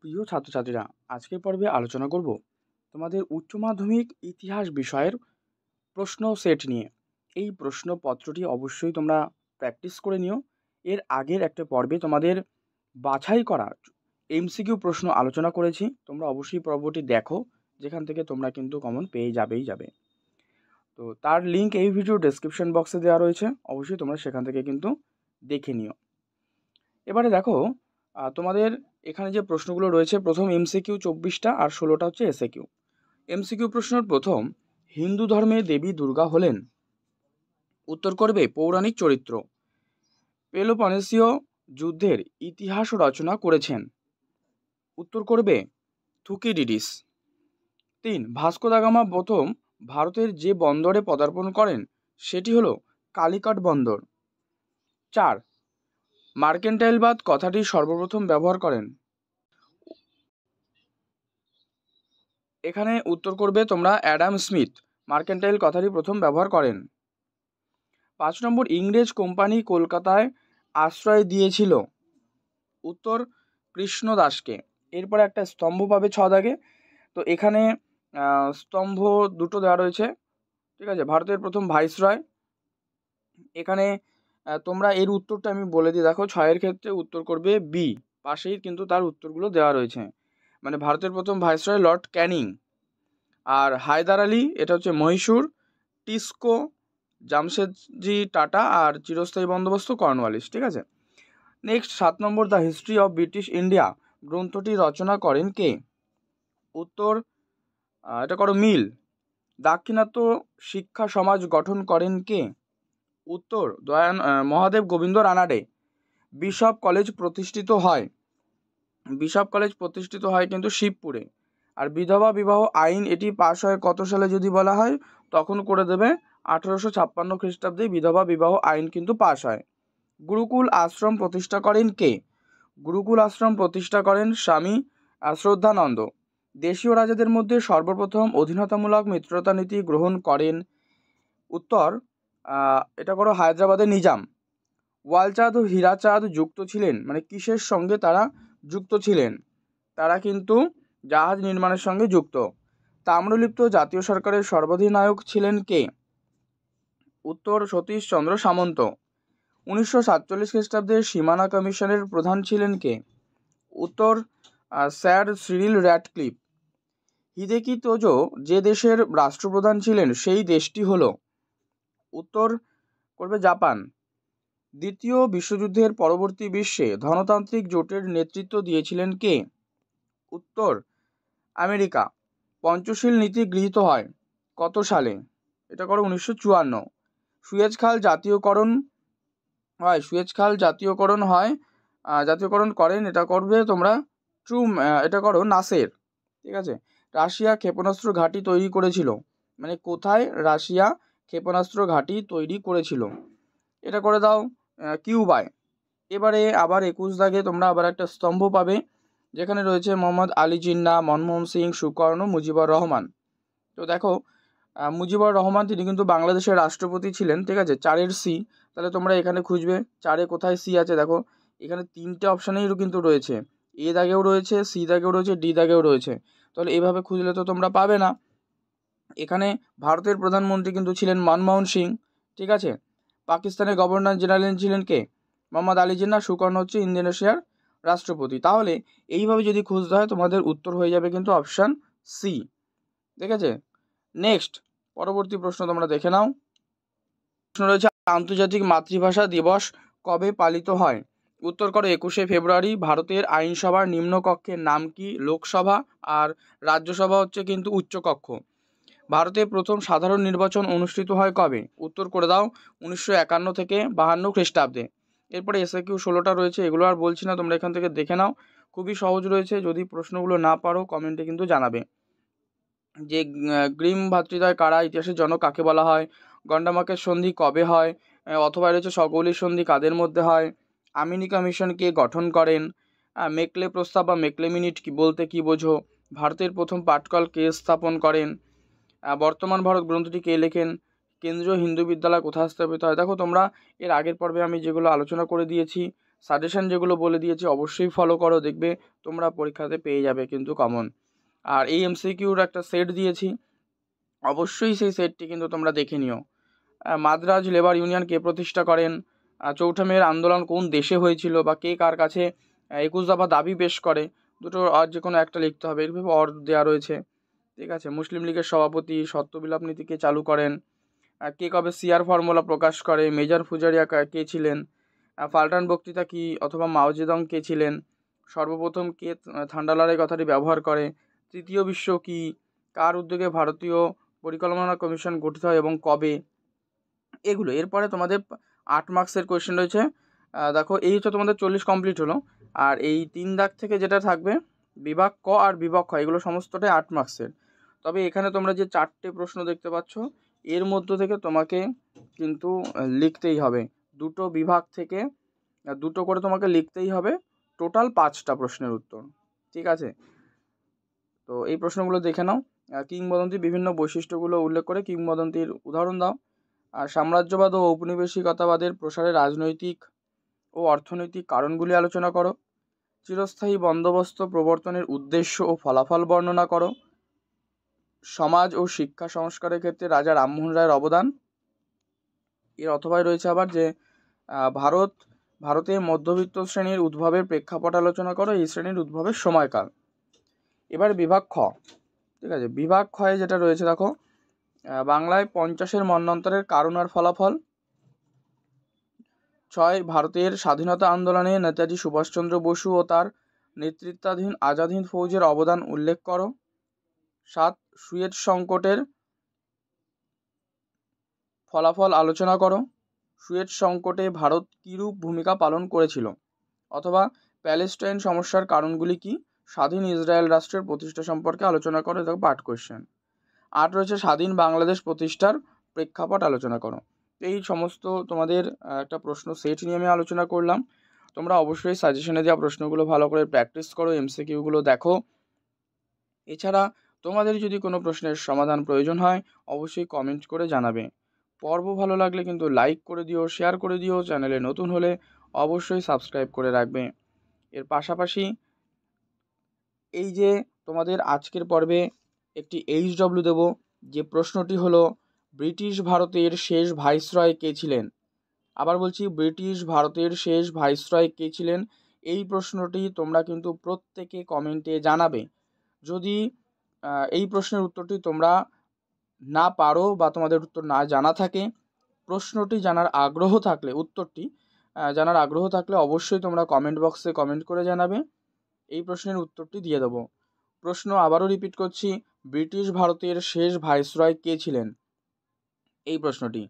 প্রিয় ছাত্রছাত্রীরা, আজকের পর্বে আলোচনা করব তোমাদের উচ্চ মাধ্যমিক ইতিহাস বিষয়ের প্রশ্ন সেট নিয়ে। এই প্রশ্নপত্রটি অবশ্যই তোমরা প্র্যাকটিস করে নিও। এর আগের একটা পর্বে তোমাদের বাছাই করা এমসিকিউ প্রশ্ন আলোচনা করেছি, তোমরা অবশ্যই পর্বটি দেখো, যেখান থেকে তোমরা কিন্তু কমন পেয়ে যাবে। তো তার লিঙ্ক এই ভিডিও ডেসক্রিপশন বক্সে দেওয়া রয়েছে, অবশ্যই তোমরা সেখান থেকে কিন্তু দেখে নিও। এবারে দেখো, তোমাদের এখানে যে প্রশ্নগুলো রয়েছে, প্রথম এমসিকিউ 24টা আর 16টা হচ্ছে এসএকিউ। এমসিকিউ প্রশ্নের প্রথম, হিন্দু ধর্মে দেবী দুর্গা হলেন? উত্তর করবে পৌরাণিক চরিত্র। পেলোপনেসীয় যুদ্ধের ইতিহাস রচনা করেছেন? উত্তর করবে থুকিডিডিস। 3, ভাস্কো দা গামা প্রথম ভারতের যে বন্দরে পদার্পণ করেন সেটি হলো কালিকট বন্দর। 4, মার্কেন্টাইলবাদ কথাটি সর্বপ্রথম ব্যবহার করেন? এখানে উত্তর করবে তোমরা অ্যাডাম স্মিথ মার্কেন্টাইল কথাটি প্রথম ব্যবহার করেন। 5 নম্বর, ইংরেজ কোম্পানি কলকাতায় আশ্রয় দিয়েছিল? উত্তর কৃষ্ণদাসকে। এরপরে একটা স্তম্ভ পাবে 6 দাগে। তো এখানে স্তম্ভ দুটো দেওয়া রয়েছে, ঠিক আছে। ভারতের প্রথম ভাইসরয়, এখানে তোমরা এর উত্তরটা আমি বলে দিই। দেখো, 6-এর ক্ষেত্রে উত্তর করবে বি, পাশেই কিন্তু তার উত্তরগুলো দেওয়া রয়েছে। মানে ভারতের প্রথম ভাইসরয় লর্ড ক্যানিং। আর হায়দার আলী, এটা হচ্ছে মহীশূর। টিস্কো জামশেদজি টাটা। আর চিরস্থায়ী বন্দোবস্ত কর্নওয়ালিস, ঠিক আছে। Next 7 number, the history of British India গ্রন্থটি রচনা করেন কে? উত্তর এটা করো মিল। দাক্ষিণাত্য শিক্ষা সমাজ গঠন করেন কে? উত্তর মহাদেব গোবিন্দ রানাডে। বিশপ কলেজ প্রতিষ্ঠিত হয়? বিশপ কলেজ প্রতিষ্ঠিত হয় কিন্তু শিবপুরে। আর বিধবা বিবাহ আইন এটি পাশ হয় কত সালে যদি বলা হয়, তখন করে দেবে 1856 খ্রিস্টাব্দে বিধবা বিবাহ আইন কিন্তু পাশ হয়। গুরুকুল আশ্রম প্রতিষ্ঠা করেন কে? গুরুকুল আশ্রম প্রতিষ্ঠা করেন স্বামী শ্রদ্ধানন্দ। দেশীয় রাজাদের মধ্যে সর্বপ্রথম অধীনতামূলক মিত্রতা নীতি গ্রহণ করেন? উত্তর এটা করো হায়দ্রাবাদের নিজাম। ওয়ালচাঁদ ও হীরাচাঁদ যুক্ত ছিলেন, মানে কিসের সঙ্গে তারা যুক্ত ছিলেন? তারা কিন্তু জাহাজ নির্মাণের সঙ্গে যুক্ত। তাম্রলিপ্ত জাতীয় সরকারের সর্বাধিনায়ক ছিলেন কে? উত্তর সতীশচন্দ্র সামন্ত। 1947 খ্রিস্টাব্দে সীমানা কমিশনের প্রধান ছিলেন কে? উত্তর sir Cyril Radcliffe. Hideki Tojo যে দেশের রাষ্ট্রপ্রধান ছিলেন সেই দেশটি হল? উত্তর করবে জাপান। দ্বিতীয় বিশ্বযুদ্ধের পরবর্তী বিশ্বে ধনতান্ত্রিক জোটের নেতৃত্ব দিয়েছিলেন কে? উত্তর আমেরিকা। পঞ্চশীল নীতি গৃহীত হয় কত সালে? এটা করো 1954। সুয়েজ খাল জাতীয়করণ হয়, জাতীয়করণ করেন, এটা করবে তোমরা এটা করো নাসের, ঠিক আছে। রাশিয়া ক্ষেপণাস্ত্র ঘাঁটি তৈরি করেছিল? মানে কোথায় রাশিয়া ক্ষেপণাস্ত্র ঘাঁটি তৈরি করেছিল? এটা করে দাও কিউবায়। এবারে আবার 21 দাগে তোমরা আবার একটা স্তম্ভ পাবে, যেখানে রয়েছে মোহাম্মদ আলী জিন্নাহ, মনমোহন সিং, সুকর্ণ, মুজিবুর রহমান। তো দেখো, মুজিবুর রহমান তিনি কিন্তু বাংলাদেশের রাষ্ট্রপতি ছিলেন, ঠিক আছে। 4-এর সি, তাহলে তোমরা এখানে খুঁজবে 4-এ কোথায় সি আছে। দেখো এখানে 3টে অপশানেই কিন্তু রয়েছে, এ দাগেও রয়েছে, সি দাগেও রয়েছে, ডি দাগেও রয়েছে। তাহলে এভাবে খুঁজলে তো তোমরা পাবে না। এখানে ভারতের প্রধানমন্ত্রী কিন্তু ছিলেন মনমোহন সিং, ঠিক আছে। পাকিস্তানের গভর্নর জেনারেল ছিলেন কে? মোহাম্মদ আলী জিন্নাহ। সুকর্ণ হচ্ছে ইন্দোনেশিয়ার রাষ্ট্রপতি। তাহলে এইভাবে যদি খুঁজতে হয় তোমাদের উত্তর হয়ে যাবে কিন্তু অপশান সি, ঠিক আছে। নেক্সট পরবর্তী প্রশ্ন তোমরা দেখে নাও। প্রশ্ন রয়েছে, আন্তর্জাতিক মাতৃভাষা দিবস কবে পালিত হয়? উত্তর করো 21শে ফেব্রুয়ারি। ভারতের আইনসভার নিম্নকক্ষের নাম কি? লোকসভা। আর রাজ্যসভা হচ্ছে কিন্তু উচ্চকক্ষ। ভারতে প্রথম সাধারণ নির্বাচন অনুষ্ঠিত হয় কবে? উত্তর করে দাও 1951 থেকে 52 খ্রিস্টাব্দে। এরপরে এসএকিউ 16টা রয়েছে, এগুলো আর বলছি না, তোমরা এখান থেকে দেখে নাও, খুবই সহজ রয়েছে। যদি প্রশ্নগুলো না পারো কমেন্টে কিন্তু জানাবে। যে গ্রিম ভ্রাতৃদ্বয় কারা? ইতিহাসের জনক কাকে বলা হয়? গন্ডামার্কের সন্ধি কবে হয়? অথবা রয়েছে সকলির সন্ধি কাদের মধ্যে হয়? আমিনি কমিশন কে গঠন করেন? মেকলে প্রস্তাব বা মেকলে মিনিট কি বলতে কি বোঝো? ভারতের প্রথম পাটকল কে স্থাপন করেন? বর্তমান ভারত গ্রন্থটি কে লেখেন? কেন্দ্রীয় হিন্দু বিদ্যালয় কোথায় স্থাপিত হয়? দেখো তোমরা এর আগের পর্বে আমি যেগুলো আলোচনা করে দিয়েছি সাজেশন যেগুলো বলে দিয়েছি অবশ্যই ফলো করো, দেখবে তোমরা পরীক্ষাতে পেয়ে যাবে কিন্তু কমন। আর এই এমসিকিউর একটা সেট দিয়েছি, অবশ্যই সেই সেটটি কিন্তু তোমরা দেখে নিও। মাদ্রাজ লেবার ইউনিয়ন কে প্রতিষ্ঠা করেন? চৌঠা মের আন্দোলন কোন দেশে হয়েছিল বা কে কার কাছে 21 দফা দাবি পেশ করে? দুটো আর যে কোনো একটা লিখতে হবে, এইভাবে দেওয়া রয়েছে। ঠিক আছে। মুসলিম লীগের সভাপতি সত্যবিলাপ নীতিকে চালু করেন? কে কবে সিআর ফর্মুলা প্রকাশ করে? মেজর ফুজারিয়া কে ছিলেন? ফাল্টান বক্তৃতা কি অথবা মাও জেদং কে ছিলেন? সর্বপ্রথম কে ঠান্ডা লড়াই কথাটি ব্যবহার করে? তৃতীয় বিশ্ব কি? কার উদ্যোগে ভারতীয় পরিকল্পনা কমিশন গঠিত হয় এবং কবে? এগুলো। এরপরে তোমাদের 8 মার্কসের কোয়েশ্চেন রয়েছে। দেখো এই হচ্ছে তোমাদের 40 কমপ্লিট হলো। আর এই 3 দাগ থেকে যেটা থাকবে বিভাগ ক আর বিভাগ খ, এগুলো সমস্তটাই 8 মার্কসের। তবে এখানে তোমরা যে 4টে প্রশ্ন দেখতে পাচ্ছ এর মধ্য থেকে তোমাকে কিন্তু লিখতেই হবে, দুটো বিভাগ থেকে দুটো করে তোমাকে লিখতেই হবে, টোটাল 5টা প্রশ্নের উত্তর। ঠিক আছে, তো এই প্রশ্নগুলো দেখে নাও। কিংবদন্তির বিভিন্ন বৈশিষ্ট্যগুলো উল্লেখ করে কিংবদন্তির উদাহরণ দাও। আর সাম্রাজ্যবাদ ও ঔপনিবেশিকতাবাদের প্রসারে রাজনৈতিক ও অর্থনৈতিক কারণগুলি আলোচনা করো। চিরস্থায়ী বন্দোবস্ত প্রবর্তনের উদ্দেশ্য ও ফলাফল বর্ণনা করো। সমাজ ও শিক্ষা সংস্কারের ক্ষেত্রে রাজা রামমোহন রায়ের অবদান। এর অথবায় রয়েছে আবার যে ভারতে মধ্যবিত্ত শ্রেণীর উদ্ভবের প্রেক্ষাপট আলোচনা করো, এই শ্রেণীর উদ্ভবের সময়কাল। এবার বিভাগ খ। ঠিক আছে, বিভাগ খয়ে যেটা রয়েছে দেখো, বাংলায় 50-এর মন্বন্তরের কারণ আর ফলাফল। 6 ভারতের স্বাধীনতা আন্দোলনে নেতাজি সুভাষচন্দ্র বসু ও তার নেতৃত্বাধীন আজাদ হিন্দ ফৌজের অবদান উল্লেখ করো। 7 সুয়েজ সংকটের ফলাফল আলোচনা করো। সুয়েজ সংকটে ভারত কীরূপ ভূমিকা পালন করেছিল? অথবা প্যালেস্টাইন সমস্যার কারণগুলি কি? স্বাধীন ইসরায়েল রাষ্ট্রের প্রতিষ্ঠা সম্পর্কে আলোচনা করো, দেখো পাঠ কোয়েশ্চেন। 8 রয়েছে স্বাধীন বাংলাদেশ প্রতিষ্ঠার প্রেক্ষাপট আলোচনা করো। এই সমস্ত তোমাদের একটা প্রশ্ন সেট নিয়ে আমি আলোচনা করলাম। তোমরা অবশ্যই সাজেশনে দেওয়া প্রশ্নগুলো ভালো করে প্র্যাকটিস করো, এমসিকিউগুলো দেখো। এছাড়া তোমাদের যদি কোনো প্রশ্নের সমাধান প্রয়োজন হয় অবশ্যই কমেন্ট করে জানাবে। পর্ব ভালো লাগলে কিন্তু লাইক করে দিও, শেয়ার করে দিও, চ্যানেলে নতুন হলে অবশ্যই সাবস্ক্রাইব করে রাখবে। এর পাশাপাশি এই যে তোমাদের আজকের পর্বে একটি HW দেব, যে প্রশ্নটি হলো ব্রিটিশ ভারতের শেষ ভাইসরয় কে ছিলেন? আবার বলছি, ব্রিটিশ ভারতের শেষ ভাইসরয় কে ছিলেন? এই প্রশ্নটি তোমরা কিন্তু প্রত্যেকে কমেন্টে জানাবে। যদি এই প্রশ্নের উত্তরটি তোমরা না পারো বা তোমাদের উত্তর না জানা থাকে, প্রশ্নটি জানার আগ্রহ থাকলে উত্তরটি জানার আগ্রহ থাকলে অবশ্যই তোমরা কমেন্ট বক্সে কমেন্ট করে জানাবে, এই প্রশ্নের উত্তরটি দিয়ে দেবো। প্রশ্ন আবারও রিপিট করছি, ব্রিটিশ ভারতের শেষ ভাইসরয় কে ছিলেন? এই প্রশ্নটি